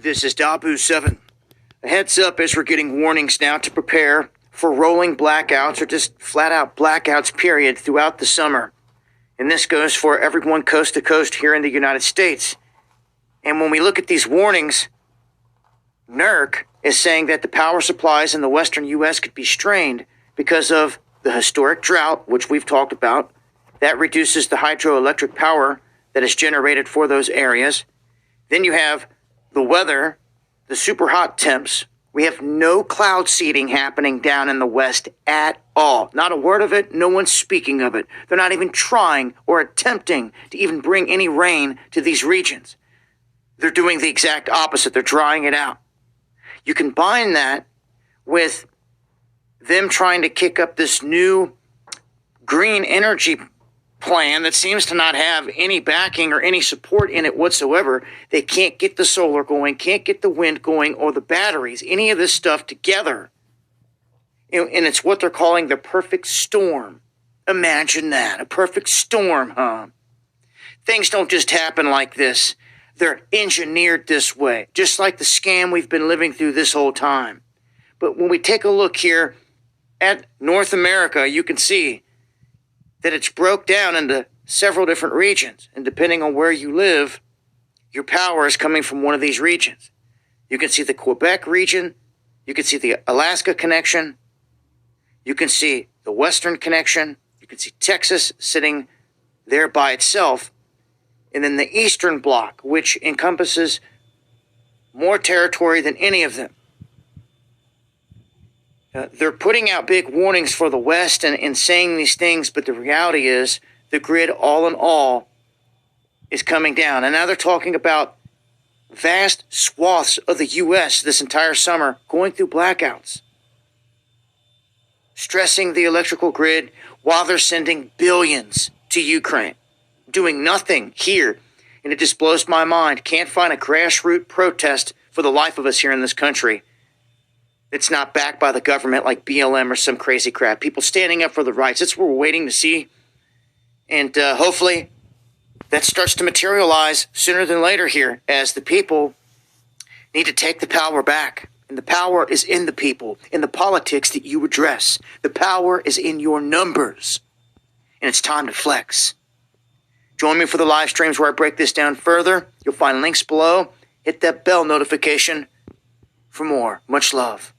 This is Dabu7. A heads up as we're getting warnings now to prepare for rolling blackouts or just flat out blackouts, period, throughout the summer. And this goes for everyone coast to coast here in the United States. And when we look at these warnings, NERC is saying that the power supplies in the western U.S. could be strained because of the historic drought, which we've talked about. That reduces the hydroelectric power that is generated for those areas. Then you have the weather, the super hot temps. We have no cloud seeding happening down in the west at all. Not a word of it. No one's speaking of it. They're not even trying or attempting to even bring any rain to these regions. They're doing the exact opposite. They're drying it out. You combine that with them trying to kick up this new green energy plan that seems to not have any backing or any support in it whatsoever. They can't get the solar going, can't get the wind going, or the batteries, any of this stuff together. And it's what they're calling the perfect storm. Imagine that, a perfect storm, huh? Things don't just happen like this. They're engineered this way, just like the scam we've been living through this whole time. But when we take a look here at North America, you can see that it's broke down into several different regions. And depending on where you live, your power is coming from one of these regions. You can see the Quebec region. You can see the Alaska connection. You can see the Western connection. You can see Texas sitting there by itself. And then the Eastern Bloc, which encompasses more territory than any of them. They're putting out big warnings for the West and saying these things, but the reality is the grid all in all is coming down. And now they're talking about vast swaths of the U.S. this entire summer going through blackouts, stressing the electrical grid while they're sending billions to Ukraine, doing nothing here. And it just blows my mind. Can't find a grassroots protest for the life of us here in this country. It's not backed by the government like BLM or some crazy crap. People standing up for the rights. That's what we're waiting to see. And hopefully that starts to materialize sooner than later here as the people need to take the power back. And the power is in the people, in the politics that you address. The power is in your numbers. And it's time to flex. Join me for the live streams where I break this down further. You'll find links below. Hit that bell notification for more. Much love.